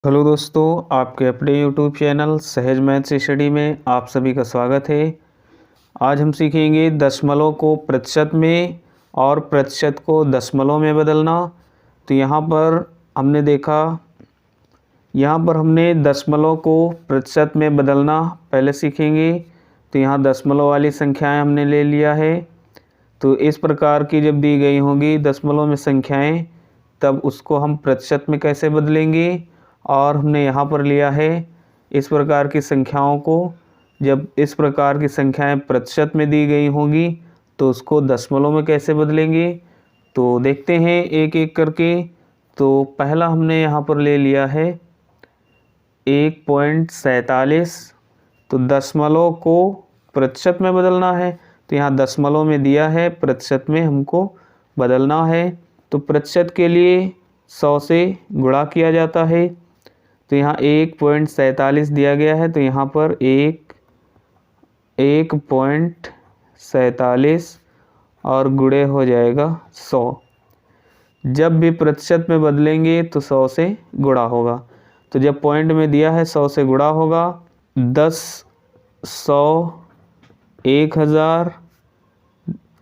Hello दोस्तों, आपके अपने यूट्यूब चैनल सहज मैथ्स स्टडी में आप सभी का स्वागत है। आज हम सीखेंगे दशमलव को प्रतिशत में और प्रतिशत को दशमलव में बदलना। तो यहाँ पर हमने दशमलव को प्रतिशत में बदलना पहले सीखेंगे। तो यहाँ दशमलव वाली संख्याएं हमने ले लिया है। तो इस प्रकार की जब दी गई होंगी दशमलव में संख्याएं, तब उसको हम प्रतिशत में कैसे बदलेंगे। और हमने यहाँ पर लिया है इस प्रकार की संख्याओं को। जब इस प्रकार की संख्याएं प्रतिशत में दी गई होंगी तो उसको दशमलव में कैसे बदलेंगे, तो देखते हैं एक एक करके। तो पहला हमने यहाँ पर ले लिया है 1.47। तो दशमलव को प्रतिशत में बदलना है, तो यहाँ दशमलव में दिया है, प्रतिशत में हमको बदलना है। तो प्रतिशत के लिए 100 से गुणा किया जाता है। तो यहाँ 1.47 दिया गया है, तो यहाँ पर 1.47 और गुणे हो जाएगा 100। जब भी प्रतिशत में बदलेंगे तो 100 से गुणा होगा। तो जब पॉइंट में दिया है 100 से गुणा होगा। 10, 100, 1000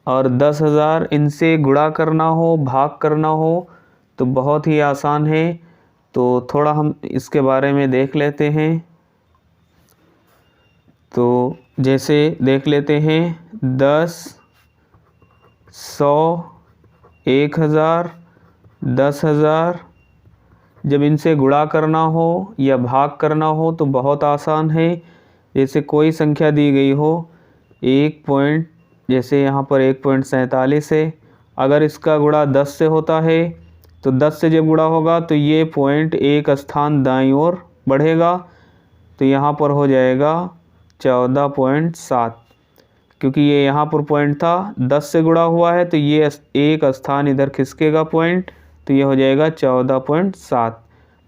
और 10,000, इनसे गुणा करना हो, भाग करना हो तो बहुत ही आसान है। तो थोड़ा हम इसके बारे में देख लेते हैं। तो जैसे देख लेते हैं 10, 100, 1000, 10,000, जब इनसे गुणा करना हो या भाग करना हो तो बहुत आसान है। जैसे कोई संख्या दी गई हो, जैसे यहाँ पर 1.47 है, अगर इसका गुणा 10 से होता है तो 10 से जब गुणा होगा तो ये पॉइंट एक स्थान दाईं ओर बढ़ेगा। तो यहाँ पर हो जाएगा 14.7, क्योंकि ये यहाँ पर पॉइंट था, 10 से गुणा हुआ है तो ये एक स्थान इधर खिसकेगा पॉइंट, तो ये हो जाएगा 14.7।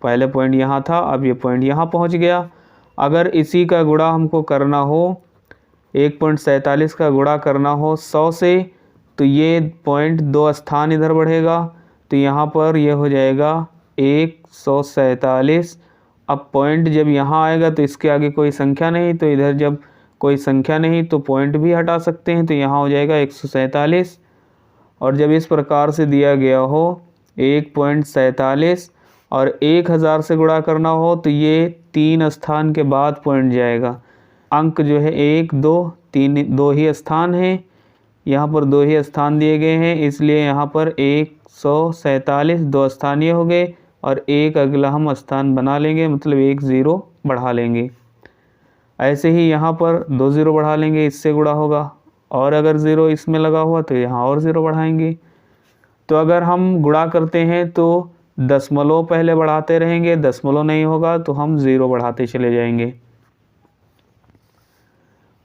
पहले पॉइंट यहाँ था, अब ये पॉइंट यहाँ पहुँच गया। अगर इसी का गुणा हमको करना हो, 1.47 का गुणा करना हो 100 से, तो ये पॉइंट 2 स्थान इधर बढ़ेगा। तो यहाँ पर यह हो जाएगा 147। अब पॉइंट जब यहाँ आएगा तो इसके आगे कोई संख्या नहीं, तो इधर जब कोई संख्या नहीं तो पॉइंट भी हटा सकते हैं, तो यहाँ हो जाएगा 147। और जब इस प्रकार से दिया गया हो 1.47 और 1000 से गुणा करना हो तो ये 3 स्थान के बाद पॉइंट जाएगा। अंक जो है 1, 2, 3, 2 ही स्थान हैं, यहाँ पर 2 ही स्थान दिए गए हैं, इसलिए यहाँ पर 147 2 स्थान ये हो गए और एक अगला हम स्थान बना लेंगे, मतलब 1 0 बढ़ा लेंगे। ऐसे ही यहाँ पर 2 0 बढ़ा लेंगे, इससे गुणा होगा, और अगर 0 इसमें लगा हुआ तो यहाँ और 0 बढ़ाएंगे। तो अगर हम गुणा करते हैं तो दशमलव पहले बढ़ाते रहेंगे, दशमलव नहीं होगा तो हम 0 बढ़ाते चले जाएंगे।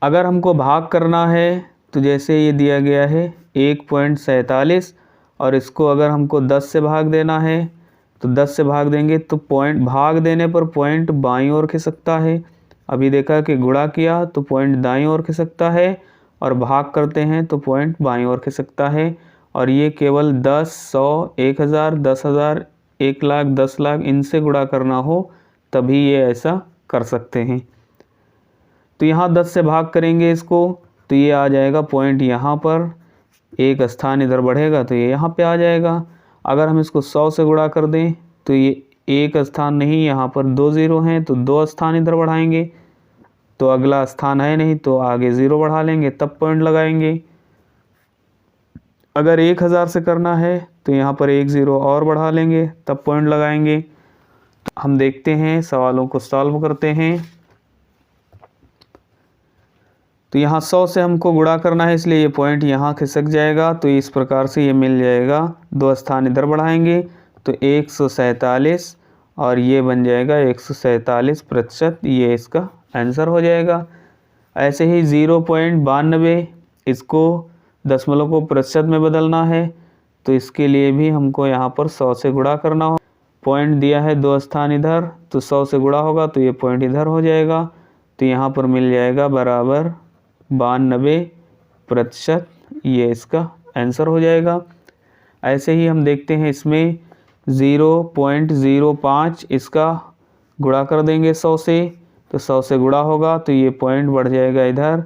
अगर हमको भाग करना है तो जैसे ये दिया गया है 1.47 और इसको अगर हमको 10 से भाग देना है तो 10 से भाग देंगे तो पॉइंट, भाग देने पर पॉइंट बाईं ओर खिसकता है। अभी देखा कि गुणा किया तो पॉइंट दाईं ओर खिसकता है और भाग करते हैं तो पॉइंट बाईं ओर खिसकता है। और ये केवल 10, 100, 1000, 10,000, 1 लाख, 10 लाख इनसे गुणा करना हो तभी ये ऐसा कर सकते हैं। तो यहाँ 10 से भाग करेंगे इसको तो ये आ जाएगा पॉइंट यहाँ पर, एक स्थान इधर बढ़ेगा तो ये यहाँ पे आ जाएगा। अगर हम इसको 100 से गुणा कर दें तो ये एक स्थान नहीं, यहाँ पर 2 0 हैं तो 2 स्थान इधर बढ़ाएंगे, तो अगला स्थान है नहीं तो आगे 0 बढ़ा लेंगे, तब पॉइंट लगाएंगे। अगर 1000 से करना है तो यहाँ पर 1 0 और बढ़ा लेंगे, तब पॉइंट लगाएंगे। हम देखते हैं, सवालों को सॉल्व करते हैं। तो यहाँ 100 से हमको गुणा करना है, इसलिए ये पॉइंट यहाँ खिसक जाएगा, तो इस प्रकार से ये मिल जाएगा। 2 स्थान इधर बढ़ाएंगे तो 147 और ये बन जाएगा 147%, ये इसका आंसर हो जाएगा। ऐसे ही 0.92, इसको दशमलव को प्रतिशत में बदलना है, तो इसके लिए भी हमको यहाँ पर 100 से गुणा करना हो। पॉइंट दिया है 2 स्थान इधर, तो 100 से गुणा होगा तो ये पॉइंट इधर हो जाएगा, तो यहाँ पर मिल जाएगा बराबर 92%, ये इसका आंसर हो जाएगा। ऐसे ही हम देखते हैं इसमें 0.05, इसका गुणा कर देंगे 100 से, तो 100 से गुणा होगा तो ये पॉइंट बढ़ जाएगा इधर,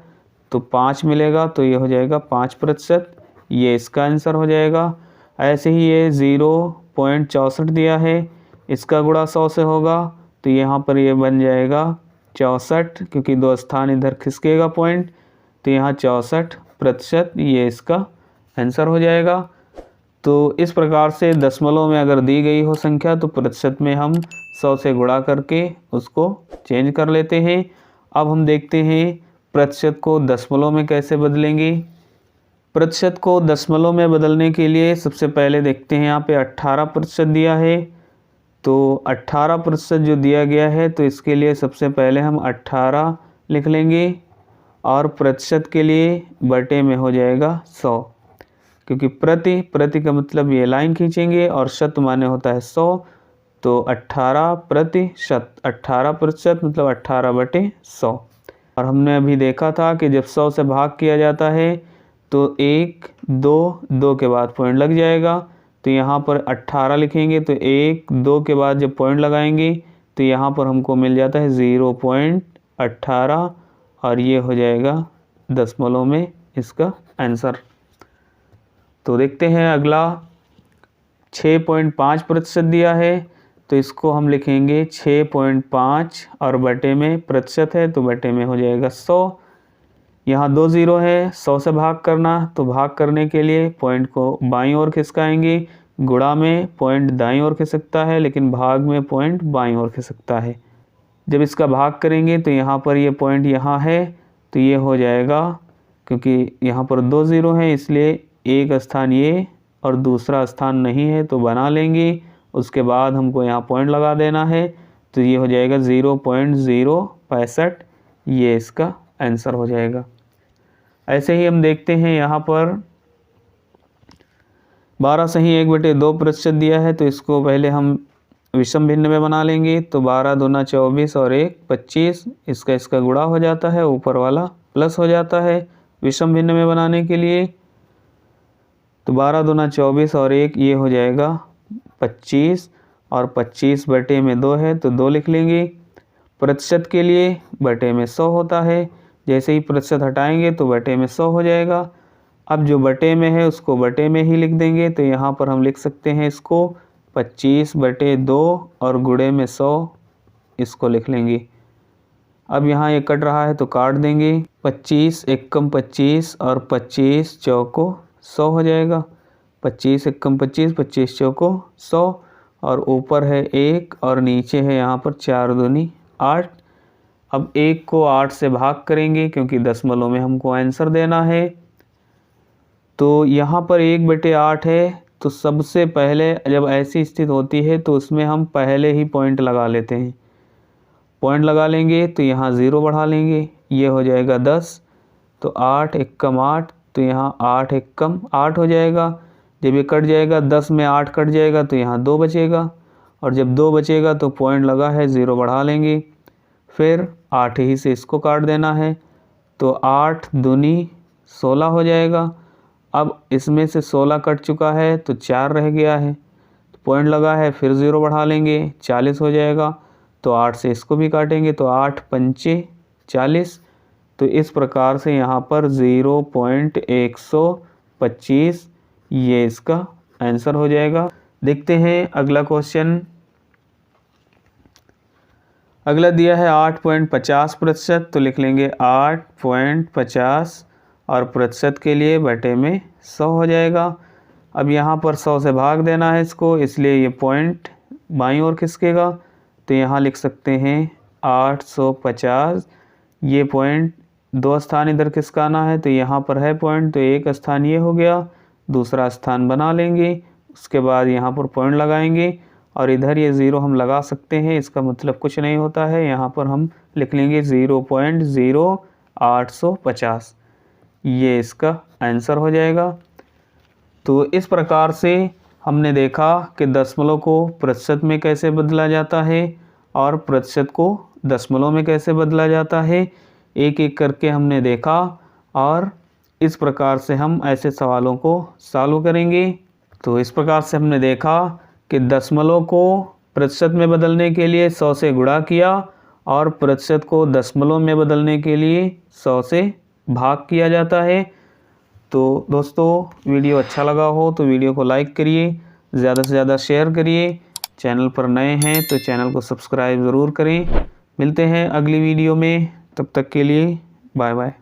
तो 5 मिलेगा, तो ये हो जाएगा 5%, ये इसका आंसर हो जाएगा। ऐसे ही ये 0.64 दिया है, इसका गुणा 100 से होगा तो यहाँ पर ये बन जाएगा 64, क्योंकि 2 स्थान इधर खिसकेगा पॉइंट, तो यहाँ 64%, ये इसका आंसर हो जाएगा। तो इस प्रकार से दशमलव में अगर दी गई हो संख्या तो प्रतिशत में हम 100 से गुणा करके उसको चेंज कर लेते हैं। अब हम देखते हैं प्रतिशत को दशमलव में कैसे बदलेंगे। प्रतिशत को दशमलव में बदलने के लिए सबसे पहले देखते हैं, यहाँ पे 18% दिया है, तो 18% जो दिया गया है तो इसके लिए सबसे पहले हम 18 लिख लेंगे और प्रतिशत के लिए बटे में हो जाएगा 100, क्योंकि प्रति का मतलब ये लाइन खींचेंगे और शत माने होता है 100, तो 18% 18% मतलब 18/100। और हमने अभी देखा था कि जब 100 से भाग किया जाता है तो 1 2 के बाद पॉइंट लग जाएगा, तो यहाँ पर 18 लिखेंगे, तो 1 2 के बाद जब पॉइंट लगाएंगे तो यहाँ पर हमको मिल जाता है 0.18 और ये हो जाएगा दशमलव में इसका आंसर। तो देखते हैं अगला 6.5% दिया है, तो इसको हम लिखेंगे 6.5 और बटे में प्रतिशत है तो बटे में हो जाएगा 100। यहाँ 2 0 है, 100 से भाग करना, तो भाग करने के लिए पॉइंट को बाईं ओर खिसकाएंगे, गुणा में पॉइंट दाईं ओर खिसकता है लेकिन भाग में पॉइंट बाईं ओर खिसकता है। जब इसका भाग करेंगे तो यहाँ पर ये पॉइंट यहाँ है, तो ये हो जाएगा, क्योंकि यहाँ पर 2 0 हैं इसलिए एक स्थान ये और दूसरा स्थान नहीं है तो बना लेंगे, उसके बाद हमको यहाँ पॉइंट लगा देना है, तो ये हो जाएगा 0.065, ये इसका आंसर हो जाएगा। ऐसे ही हम देखते हैं यहाँ पर 12 सही 1/2% दिया है, तो इसको पहले हम विषम भिन्न में बना लेंगे, तो 12 दूना 24 और 1 25, इसका गुणा हो जाता है, ऊपर वाला प्लस हो जाता है विषम भिन्न में बनाने के लिए, तो 12 दूना 24 और 1 ये हो जाएगा 25 और 25 बटे में 2 है तो 2 लिख लेंगे। प्रतिशत के लिए बटे में 100 होता है, जैसे ही प्रतिशत हटाएंगे तो बटे में 100 हो जाएगा। अब जो बटे में है उसको बटे में ही लिख देंगे, तो यहाँ पर हम लिख सकते हैं इसको 25/2 और गुणे में 100 इसको लिख लेंगे। अब यहाँ ये कट रहा है तो काट देंगे, 25 एकम 25 और 25 चौको 100 हो जाएगा, 25 एकम 25 25 चौको 100 और ऊपर है 1 और नीचे है यहाँ पर 4 दूनी 8। अब 1 को 8 से भाग करेंगे क्योंकि दशमलव में हमको आंसर देना है, तो यहाँ पर 1/8 है, तो सबसे पहले जब ऐसी स्थिति होती है तो उसमें हम पहले ही पॉइंट लगा लेते हैं। पॉइंट लगा लेंगे तो यहाँ 0 बढ़ा लेंगे, ये हो जाएगा 10, तो 8 एकम 8, तो यहाँ 8 एकम 8 हो जाएगा। जब ये कट जाएगा 10 में 8 कट जाएगा तो यहाँ 2 बचेगा, और जब 2 बचेगा तो पॉइंट लगा है 0 बढ़ा लेंगे, फिर 8 ही से इसको काट देना है, तो 8 दूनी 16 हो जाएगा। अब इसमें से 16 कट चुका है तो 4 रह गया है, तो पॉइंट लगा है फिर 0 बढ़ा लेंगे, 40 हो जाएगा, तो 8 से इसको भी काटेंगे तो 8 पंचे 40, तो इस प्रकार से यहाँ पर 0.125 ये इसका आंसर हो जाएगा। देखते हैं अगला क्वेश्चन। अगला दिया है 8.50%, तो लिख लेंगे 8.50 और प्रतिशत के लिए बटे में 100 हो जाएगा। अब यहाँ पर 100 से भाग देना है इसको, इसलिए ये पॉइंट बाईं ओर खिसकेगा, तो यहाँ लिख सकते हैं 850, ये पॉइंट 2 स्थान इधर खिसकाना है, तो यहाँ पर है पॉइंट, तो एक स्थान ये हो गया, दूसरा स्थान बना लेंगे, उसके बाद यहाँ पर पॉइंट लगाएंगे और इधर ये 0 हम लगा सकते हैं, इसका मतलब कुछ नहीं होता है, यहाँ पर हम लिख लेंगे 0.0850, ये इसका आंसर हो जाएगा। तो इस प्रकार से हमने देखा कि दशमलव को प्रतिशत में कैसे बदला जाता है और प्रतिशत को दशमलव में कैसे बदला जाता है, एक एक करके हमने देखा, और इस प्रकार से हम ऐसे सवालों को सॉल्व करेंगे। तो इस प्रकार से हमने देखा कि दशमलव को प्रतिशत में बदलने के लिए 100 से गुणा किया और प्रतिशत को दशमलव में बदलने के लिए 100 से भाग किया जाता है। तो दोस्तों वीडियो अच्छा लगा हो तो वीडियो को लाइक करिए, ज़्यादा से ज़्यादा शेयर करिए। चैनल पर नए हैं तो चैनल को सब्सक्राइब ज़रूर करें। मिलते हैं अगली वीडियो में, तब तक के लिए बाय बाय।